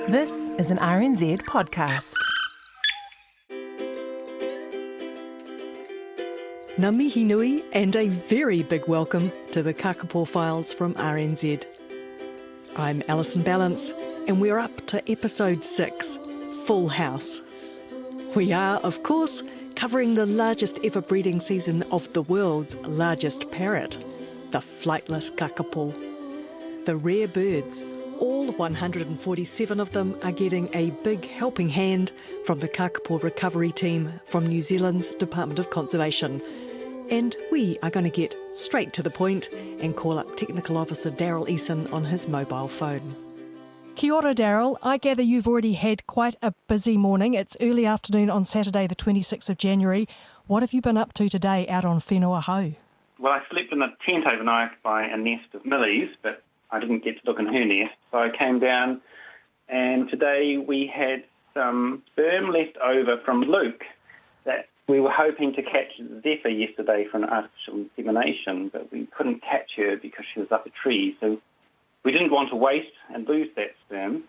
This is an RNZ podcast. Ngā mihi nui and a very big welcome to the Kākāpō Files from RNZ. I'm Alison Balance and we're up to episode 6, Full House. We are, of course, covering the largest ever breeding season of the world's largest parrot, the flightless Kākāpō. The rare birds, all 147 of them, are getting a big helping hand from the Kākāpō recovery team from New Zealand's Department of Conservation. And we are going to get straight to the point and call up Technical Officer Daryl Eason on his mobile phone. Kia ora, Daryl. I gather you've already had quite a busy morning. It's early afternoon on Saturday, the 26th of January. What have you been up to today out on Whenua Hau? Well, I slept in a tent overnight by a nest of millies, but I didn't get to look in her nest. So I came down, and today we had some sperm left over from Luke that we were hoping to catch Zephyr yesterday for an artificial insemination, but we couldn't catch her because she was up a tree. So we didn't want to waste and lose that sperm,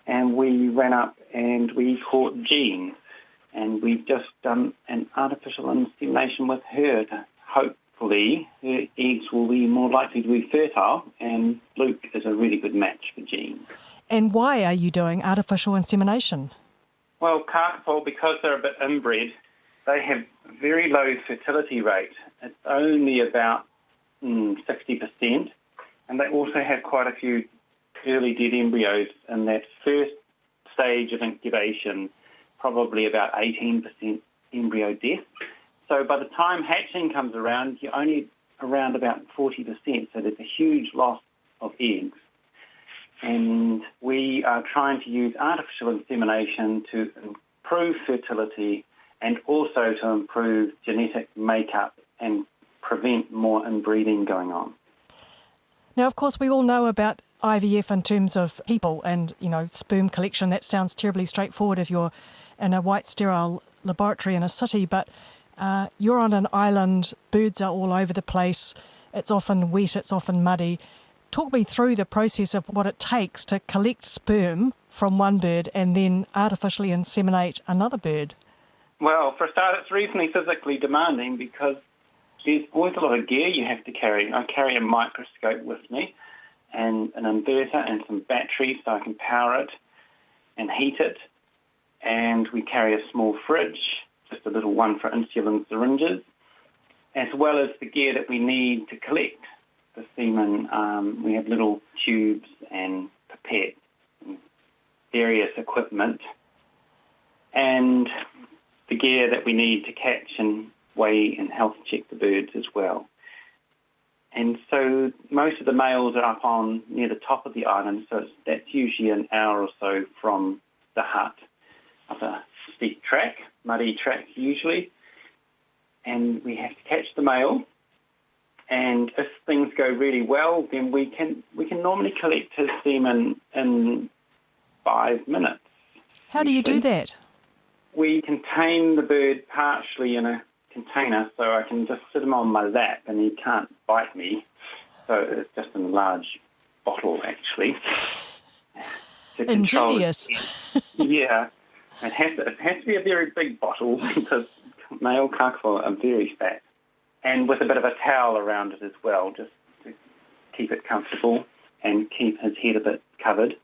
and we ran up and we caught Jean, and we've just done an artificial insemination with her to hopefully her eggs will be more likely to be fertile, and Luke is a really good match for Jean. And why are you doing artificial insemination? Well, Kākāpō, because they're a bit inbred, they have a very low fertility rate. It's only about 60%. And they also have quite a few early dead embryos in that first stage of incubation, probably about 18% embryo death. So by the time hatching comes around, you're only around about 40%, so there's a huge loss of eggs. And we are trying to use artificial insemination to improve fertility and also to improve genetic makeup and prevent more inbreeding going on. Now, of course, we all know about IVF in terms of people and, sperm collection. That sounds terribly straightforward if you're in a white sterile laboratory in a city, but you're on an island, birds are all over the place, it's often wet, it's often muddy. Talk me through the process of what it takes to collect sperm from one bird and then artificially inseminate another bird. Well, for a start, it's reasonably physically demanding because there's always a lot of gear you have to carry. I carry a microscope with me and an inverter and some batteries so I can power it and heat it. And we carry a small fridge, just a little one for insulin syringes, as well as the gear that we need to collect the semen. We have little tubes and pipettes and various equipment, and the gear that we need to catch and weigh and health check the birds as well. And so most of the males are up on near the top of the island, so that's usually an hour or so from the hut, up a steep track, muddy track usually, and we have to catch the male. And if things go really well, then we can normally collect his semen in 5 minutes. How do you do that? We contain the bird partially in a container, so I can just sit him on my lap and he can't bite me. So it's just in a large bottle, actually. Ingenious. Yeah. It has to be a very big bottle because male Kākāpō are very fat. And with a bit of a towel around it as well, just to keep it comfortable and keep his head a bit covered.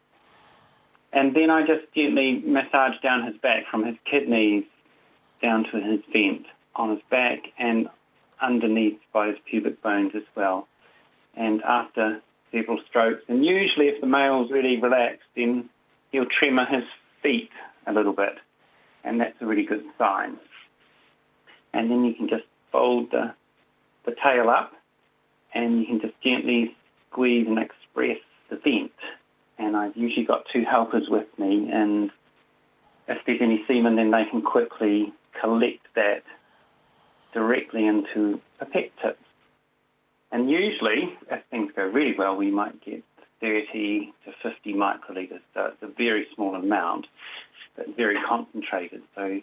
And then I just gently massage down his back from his kidneys down to his vent on his back and underneath by his pubic bones as well. And after several strokes, and usually if the male's really relaxed, then he'll tremor his feet a little bit, and that's a really good sign. And then you can just fold the tail up, and you can just gently squeeze and express the vent. And I've usually got 2 helpers with me, and if there's any semen, then they can quickly collect that directly into pipette tips. And usually, if things go really well, we might get 30 to 50 microlitres. So it's a very small amount, but very concentrated. So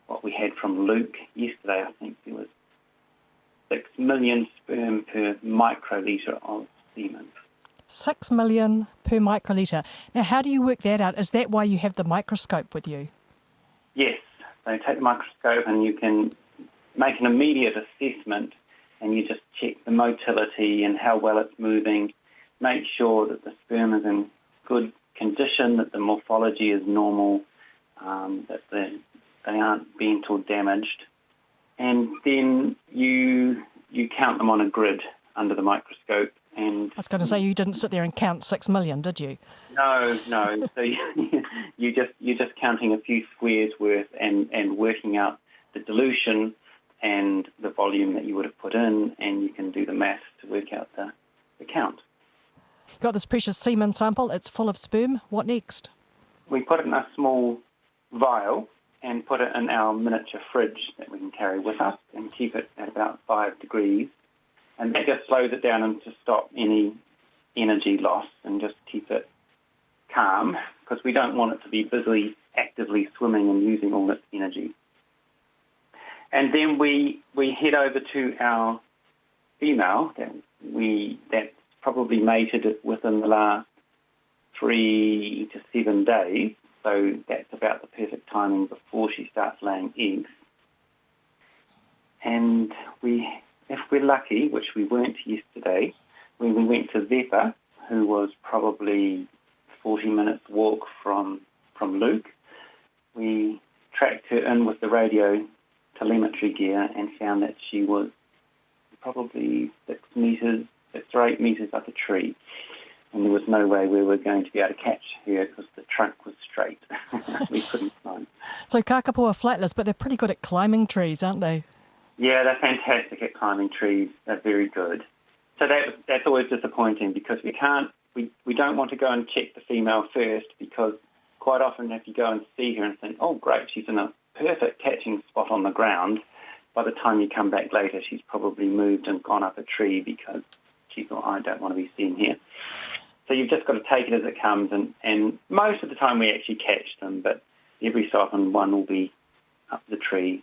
what we had from Luke yesterday, I think there was 6 million sperm per microlitre of semen. 6 million per microlitre. Now, how do you work that out? Is that why you have the microscope with you? Yes, so take the microscope and you can make an immediate assessment, and you just check the motility and how well it's moving, make sure that the sperm is in good condition, that the morphology is normal, that they aren't bent or damaged, and then you count them on a grid under the microscope. And I was going to say, you didn't sit there and count 6 million, did you? No. So you're just counting a few squares worth and working out the dilution and the volume that you would have put in, and you can do the maths to work out the count. You've got this precious semen sample. It's full of sperm. What next? We put it in a small vial and put it in our miniature fridge that we can carry with us and keep it at about 5 degrees. And that just slows it down and to stop any energy loss and just keep it calm, because we don't want it to be busily, actively swimming and using all its energy. And then we head over to our female that's probably mated within the last 3 to 7 days. So that's about the perfect timing before she starts laying eggs. And if we're lucky, which we weren't yesterday, when we went to Zephyr, who was probably 40 minutes walk from Luke, we tracked her in with the radio telemetry gear and found that she was probably 6 or 8 metres up a tree. And there was no way we were going to be able to catch her because the trunk was straight. We couldn't climb. So Kākāpō are flightless, but they're pretty good at climbing trees, aren't they? Yeah, they're fantastic at climbing trees. They're very good. So that's always disappointing, because we don't want to go and check the female first, because quite often if you go and see her and think, oh great, she's in a perfect catching spot on the ground, by the time you come back later she's probably moved and gone up a tree because she thought, I don't want to be seen here. So you've just got to take it as it comes, and most of the time we actually catch them, but every so often one will be up the tree.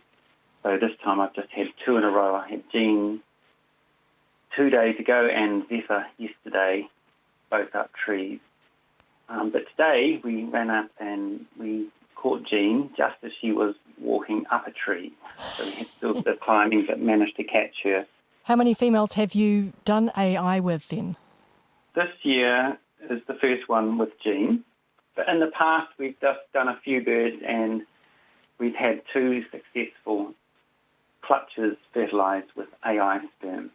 So this time I've just had 2 in a row. I had Jean 2 days ago and Zephyr yesterday, both up trees. But today we ran up and we caught Jean just as she was walking up a tree. So we had to do a bit of climbing but managed to catch her. How many females have you done AI with then? This year is the first one with Jean. But in the past we've just done a few birds and we've had 2 successful clutches fertilised with AI sperm.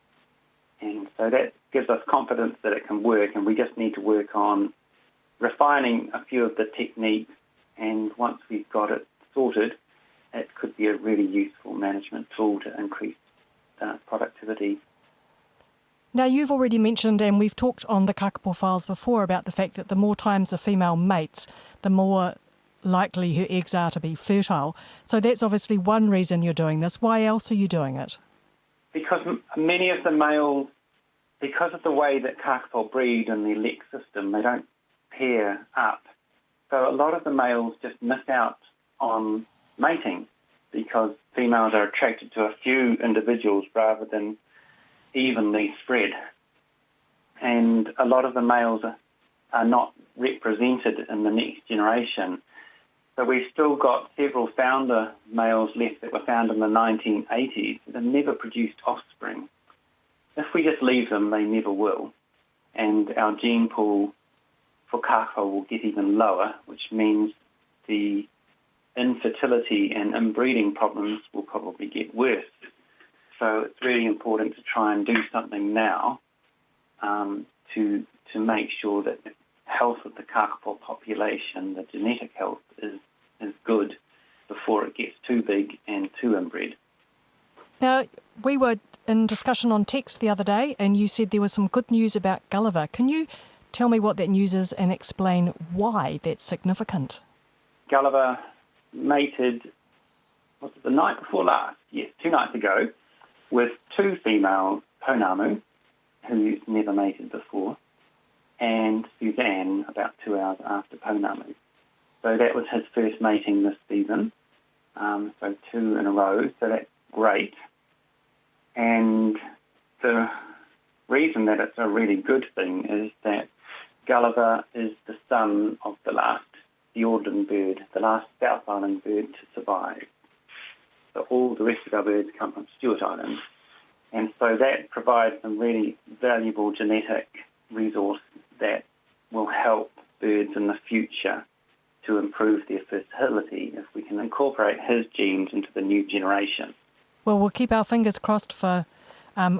And so that gives us confidence that it can work, and we just need to work on refining a few of the techniques, and once we've got it sorted, it could be a really useful management tool to increase productivity. Now, you've already mentioned, and we've talked on the Kākāpō Files before, about the fact that the more times a female mates, the more likely her eggs are to be fertile. So that's obviously one reason you're doing this. Why else are you doing it? Because many of the males, because of the way that Kākāpō breed in the lek system, they don't pair up. So a lot of the males just miss out on mating because females are attracted to a few individuals rather than evenly spread. And a lot of the males are not represented in the next generation. So we've still got several founder males left that were found in the 1980s that have never produced offspring. If we just leave them, they never will. And our gene pool for Kākāpō will get even lower, which means the infertility and inbreeding problems will probably get worse. So it's really important to try and do something now to make sure that the health of the Kākāpō population, the genetic health, is good before it gets too big and too inbred. Now, we were in discussion on text the other day, and you said there was some good news about Gulliver. Can you tell me what that news is and explain why that's significant? Gulliver mated, was it the night before last? Yes, 2 nights ago, with 2 female Pounamu, who's never mated before, and Suzanne about 2 hours after Pounamu. So that was his first mating this season, so 2 in a row, so that's great. And the reason that it's a really good thing is that Gulliver is the son of the last Fiordland bird, the last South Island bird to survive. So all the rest of our birds come from Stewart Island. And so that provides some really valuable genetic resource that will help birds in the future to improve their fertility if we can incorporate his genes into the new generation. Well, we'll keep our fingers crossed for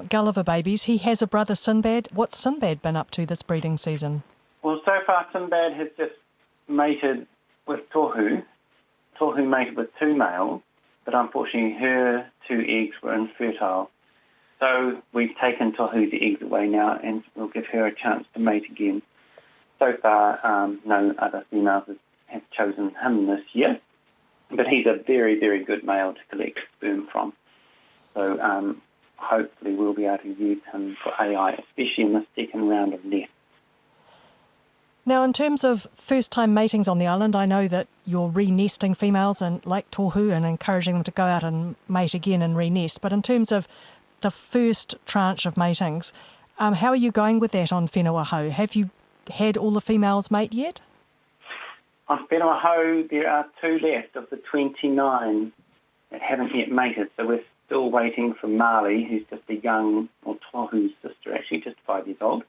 Gulliver babies. He has a brother, Sinbad. What's Sinbad been up to this breeding season? Well, so far Sinbad has just mated with Tohu. Tohu mated with 2 males, but unfortunately her 2 eggs were infertile. So we've taken Tohu's eggs away now and we'll give her a chance to mate again. So far, no other females have chosen him this year, but he's a very, very good male to collect sperm from. So hopefully we'll be able to use him for AI, especially in the second round of nests. Now, in terms of first-time matings on the island, I know that you're re-nesting females and like Tohu and encouraging them to go out and mate again and re-nest. But in terms of the first tranche of matings, how are you going with that on Whenua Hau? Have you had all the females mate yet? On Whenua Hau, there are 2 left of the 29 that haven't yet mated. So we're still waiting for Marley, who's just a young, or Tohu's sister actually, just 5 years old.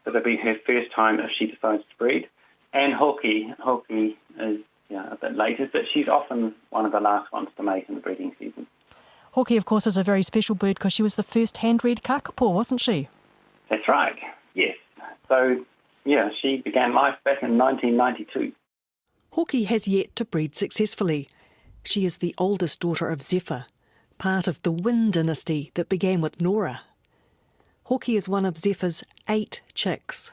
So that'll be her first time if she decides to breed. And Hoki. Hoki is a bit later, but she's often one of the last ones to mate in the breeding season. Hoki, of course, is a very special bird because she was the first hand-reared Kākāpō, wasn't she? That's right, yes. So, she began life back in 1992. Hoki has yet to breed successfully. She is the oldest daughter of Zephyr, part of the Wind dynasty that began with Nora. Hoki is one of Zephyr's 8 chicks,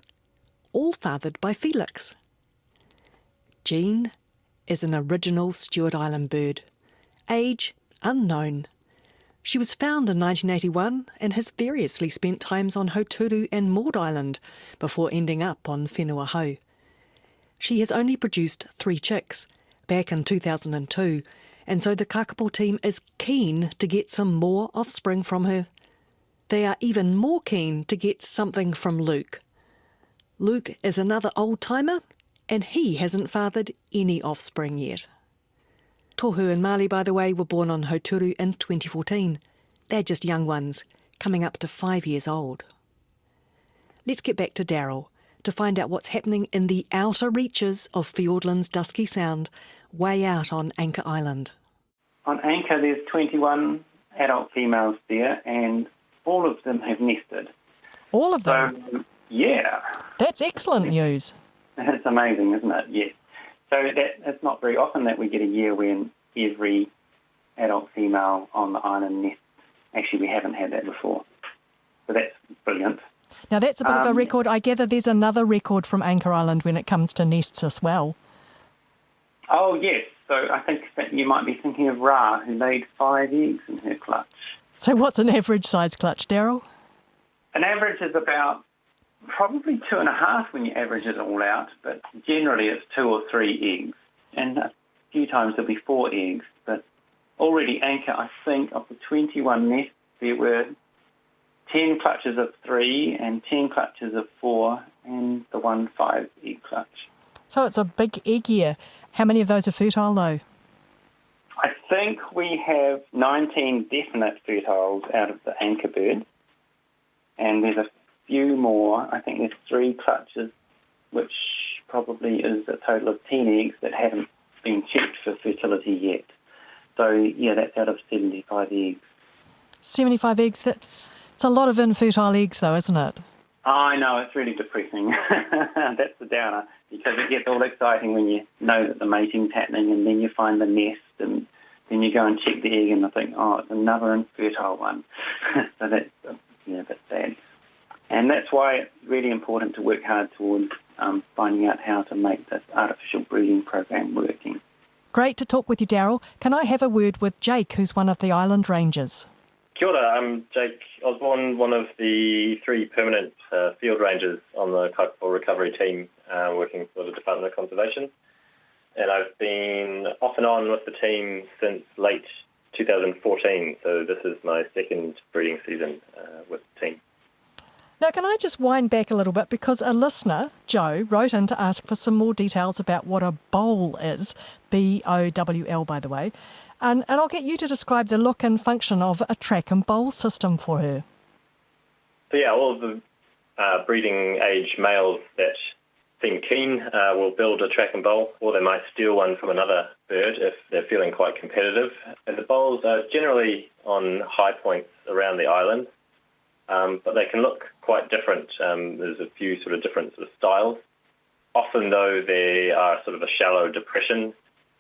all fathered by Felix. Jean is an original Stewart Island bird, age unknown. She was found in 1981 and has variously spent times on Hauturu and Maud Island before ending up on Whenua Hau. She has only produced 3 chicks back in 2002, and so the Kākāpō team is keen to get some more offspring from her. They are even more keen to get something from Luke. Luke is another old-timer, and he hasn't fathered any offspring yet. Tohu and Marley, by the way, were born on Hauturu in 2014. They're just young ones, coming up to 5 years old. Let's get back to Daryl to find out what's happening in the outer reaches of Fiordland's Dusky Sound, way out on Anchor Island. On Anchor, there's 21 adult females there, and all of them have nested. All of them? So, yeah. That's excellent news. It's amazing, isn't it? Yes. So it's not very often that we get a year when every adult female on the island nests. Actually, we haven't had that before. So that's brilliant. Now, that's a bit of a record. I gather there's another record from Anchor Island when it comes to nests as well. Oh, yes. So I think that you might be thinking of Ra, who laid 5 eggs in her clutch. So what's an average size clutch, Daryl? An average is about probably 2.5 when you average it all out, but generally it's 2 or 3 eggs. And a few times there'll be 4 eggs, but already Anchor, I think, of the 21 nests, there were 10 clutches of 3 and 10 clutches of 4 and the 1 5-egg clutch. So it's a big egg year. How many of those are fertile, though? I think we have 19 definite fertiles out of the Anchor bird, and there's a few more. I think there's 3 clutches, which probably is a total of 10 eggs that haven't been checked for fertility yet. So, that's out of 75 eggs. 75 eggs? It's a lot of infertile eggs, though, isn't it? I know, it's really depressing. That's the downer, because it gets all exciting when you know that the mating's happening and then you find the nest and then you go and check the egg and I think, it's another infertile one. So that's a bit sad. And that's why it's really important to work hard towards finding out how to make this artificial breeding program working. Great to talk with you, Daryl. Can I have a word with Jake, who's one of the island rangers? Kia ora, I'm Jake Osborne, one of the 3 permanent field rangers on the Kākāpō recovery team working for the Department of Conservation. And I've been off and on with the team since late 2014, so this is my second breeding season with the team. Now, can I just wind back a little bit, because a listener, Joe, wrote in to ask for some more details about what a bowl is, B-O-W-L, by the way, and I'll get you to describe the look and function of a track and bowl system for her. So yeah, all of the breeding age males that seem keen will build a track and bowl, or they might steal one from another bird if they're feeling quite competitive. And the bowls are generally on high points around the island, but they can look quite different. There's a few sort of different sort of styles. Often, though, they are sort of a shallow depression,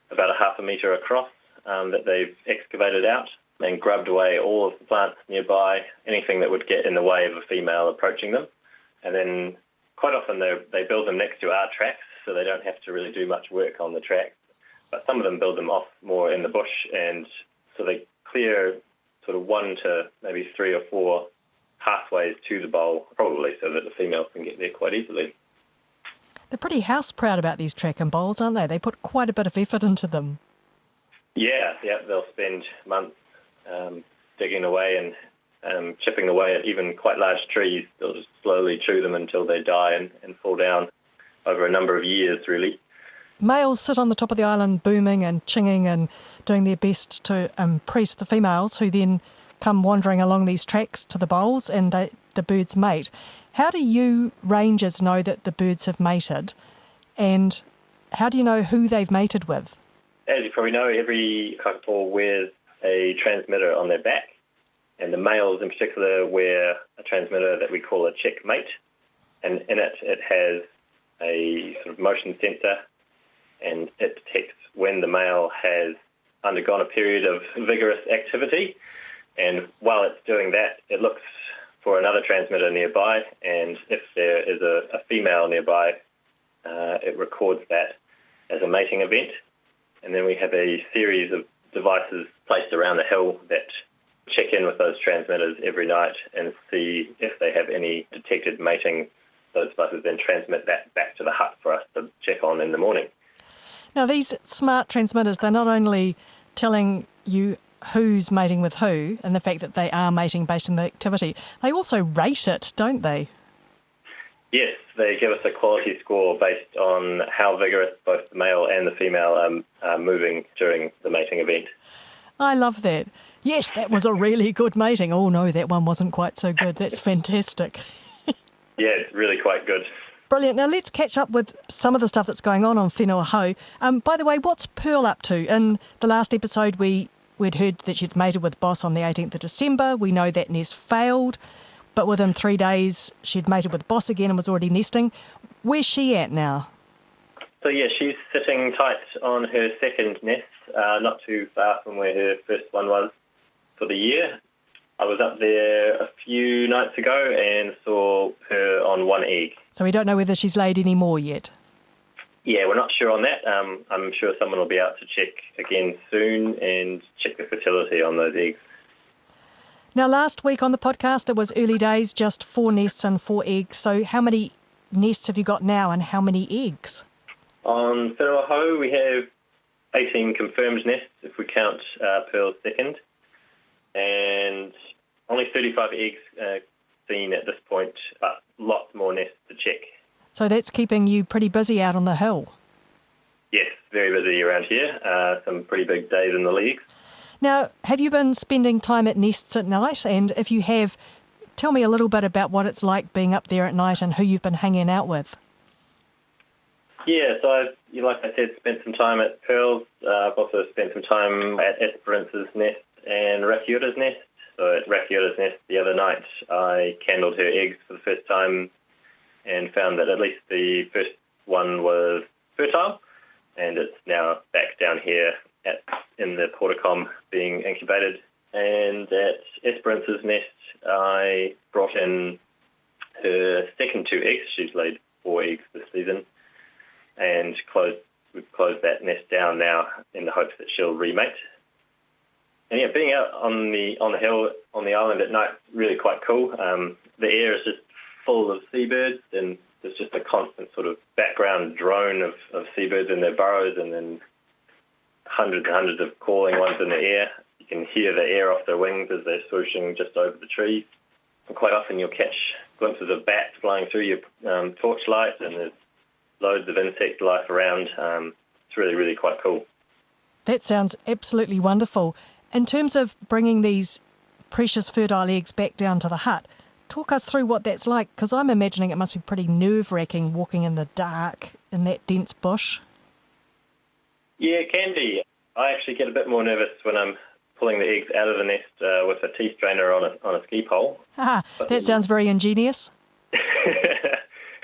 about a half a metre across, that they've excavated out and grubbed away all of the plants nearby, anything that would get in the way of a female approaching them. And then quite often they build them next to our tracks, so they don't have to really do much work on the tracks. But some of them build them off more in the bush, and so they clear sort of 1 to maybe 3 or 4 pathways to the bowl, probably so that the females can get there quite easily. They're pretty house proud about these track and bowls, aren't they? They put quite a bit of effort into them. Yeah, they'll spend months digging away and chipping away at even quite large trees. They'll just slowly chew them until they die and fall down over a number of years, really. Males sit on the top of the island booming and chinging and doing their best to impress the females, who then come wandering along these tracks to the bowls, and the birds mate. How do you rangers know that the birds have mated, and how do you know who they've mated with? As you probably know, every Kākāpō wears a transmitter on their back, and the males in particular wear a transmitter that we call a checkmate, and in it has a sort of motion sensor, and it detects when the male has undergone a period of vigorous activity, and while it's doing that, it looks for another transmitter nearby, and if there is a female nearby, it records that as a mating event. And then we have a series of devices placed around the hill that check in with those transmitters every night and see if they have any detected mating. Those devices then transmit that back to the hut for us to check on in the morning. Now, these smart transmitters, they're not only telling you who's mating with who and the fact that they are mating based on the activity, they also rate it, don't they? Yes, they give us a quality score based on how vigorous both the male and the female are moving during the mating event. I love that. Yes, that was a really good mating. Oh no, that one wasn't quite so good. That's fantastic. Yeah, it's really quite good. Brilliant. Now let's catch up with some of the stuff that's going on Whenua Hou. By the way, what's Pearl up to? In the last episode, we'd heard that she'd mated with Boss on the 18th of December. We know that nest failed, but within 3 days, she'd mated with Boss again and was already nesting. Where's she at now? So yeah, she's sitting tight on her second nest, not too far from where her first one was for the year. I was up there a few nights ago and saw her on 1 egg. So we don't know whether she's laid any more yet? Yeah, we're not sure on that. I'm sure someone will be out to check again soon and check the fertility on those eggs. Now, last week on the podcast, it was early days, just 4 nests and 4 eggs. So how many nests have you got now and how many eggs? On Whenua Hou, we have 18 confirmed nests if we count Pearl's second, and only 35 eggs seen at this point, but lots more nests to check. So that's keeping you pretty busy out on the hill? Yes, very busy around here. Some pretty big days in the leagues. Now, have you been spending time at nests at night? And if you have, tell me a little bit about what it's like being up there at night and who you've been hanging out with. Yeah, so like I said, spent some time at Pearl's. I've also spent some time at Esperance's nest and Rakiura's nest. So at Rakiura's nest the other night, I candled her eggs for the first time and found that at least the first one was fertile, and it's now back down here in the porticom being incubated. And at Esperance's nest, I brought in her second 2 eggs. She's laid 4 eggs this season, and we've closed that nest down now in the hopes that she'll remate. And yeah, being out on the hill on the island at night is really quite cool. The air is just full of seabirds, and there's just a constant sort of background drone of seabirds in their burrows, and then hundreds and hundreds of calling ones in the air. You can hear the air off their wings as they're swooshing just over the trees. And quite often you'll catch glimpses of bats flying through your torchlight, and there's loads of insect life around. It's really, really quite cool. That sounds absolutely wonderful. In terms of bringing these precious fertile eggs back down to the hut, talk us through what that's like, because I'm imagining it must be pretty nerve-wracking walking in the dark in that dense bush. Yeah, it can be. I actually get a bit more nervous when I'm pulling the eggs out of the nest with a tea strainer on a ski pole. That sounds very ingenious.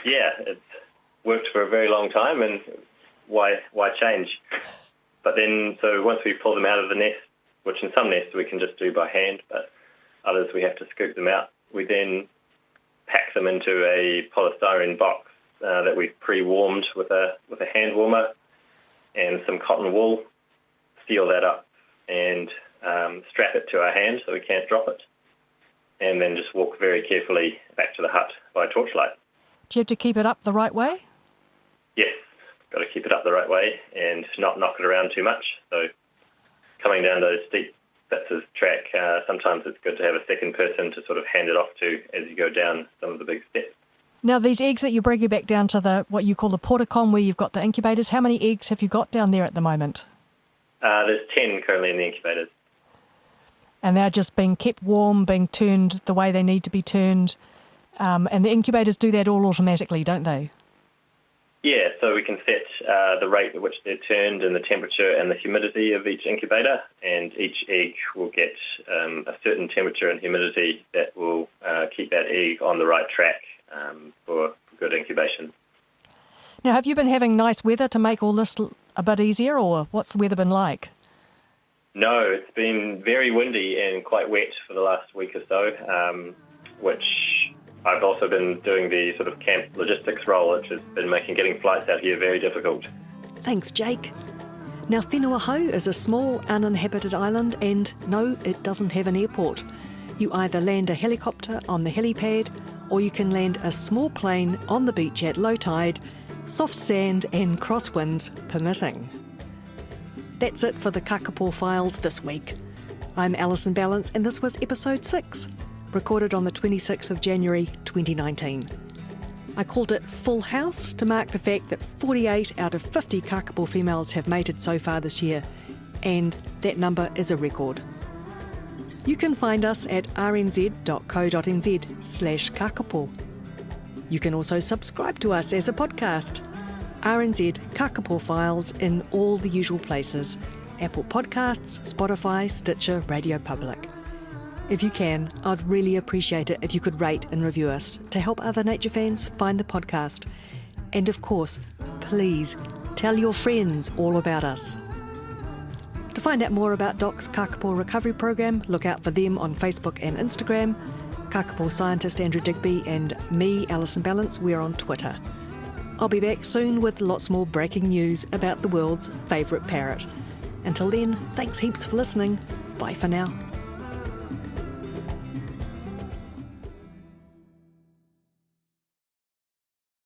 Yeah, it's worked for a very long time, and why change? But then, so once we pull them out of the nest, which in some nests we can just do by hand, but others we have to scoop them out, we then pack them into a polystyrene box that we've pre-warmed with a hand warmer and some cotton wool, seal that up and strap it to our hand so we can't drop it, and then just walk very carefully back to the hut by torchlight. Do you have to keep it up the right way? Yes, got to keep it up the right way and not knock it around too much. So coming down those steep bits of track, sometimes it's good to have a second person to sort of hand it off to as you go down some of the big steps. Now, these eggs that you're bringing back down to what you call the porticon, where you've got the incubators, how many eggs have you got down there at the moment? There's 10 currently in the incubators. And they're just being kept warm, being turned the way they need to be turned. And the incubators do that all automatically, don't they? Yeah, so we can set the rate at which they're turned and the temperature and the humidity of each incubator, and each egg will get a certain temperature and humidity that will keep that egg on the right track for good incubation. Now, have you been having nice weather to make all this a bit easier, or what's the weather been like? No, it's been very windy and quite wet for the last week or so, which I've also been doing the sort of camp logistics role, which has been making getting flights out here very difficult. Thanks, Jake. Now, Whenua is a small uninhabited island, and no, it doesn't have an airport. You either land a helicopter on the helipad, or you can land a small plane on the beach at low tide, soft sand and crosswinds permitting. That's it for the Kākāpō Files this week. I'm Alison Balance, and this was episode 6, recorded on the 26th of January 2019. I called it Full House to mark the fact that 48 out of 50 Kākāpō females have mated so far this year, and that number is a record. You can find us at rnz.co.nz/Kākāpō. You can also subscribe to us as a podcast. RNZ Kākāpō Files in all the usual places: Apple Podcasts, Spotify, Stitcher, Radio Public. If you can, I'd really appreciate it if you could rate and review us to help other nature fans find the podcast. And of course, please tell your friends all about us. To find out more about DOC's Kākāpō Recovery Program, look out for them on Facebook and Instagram. Kākāpō scientist Andrew Digby and me, Alison Balance, we're on Twitter. I'll be back soon with lots more breaking news about the world's favourite parrot. Until then, thanks heaps for listening. Bye for now.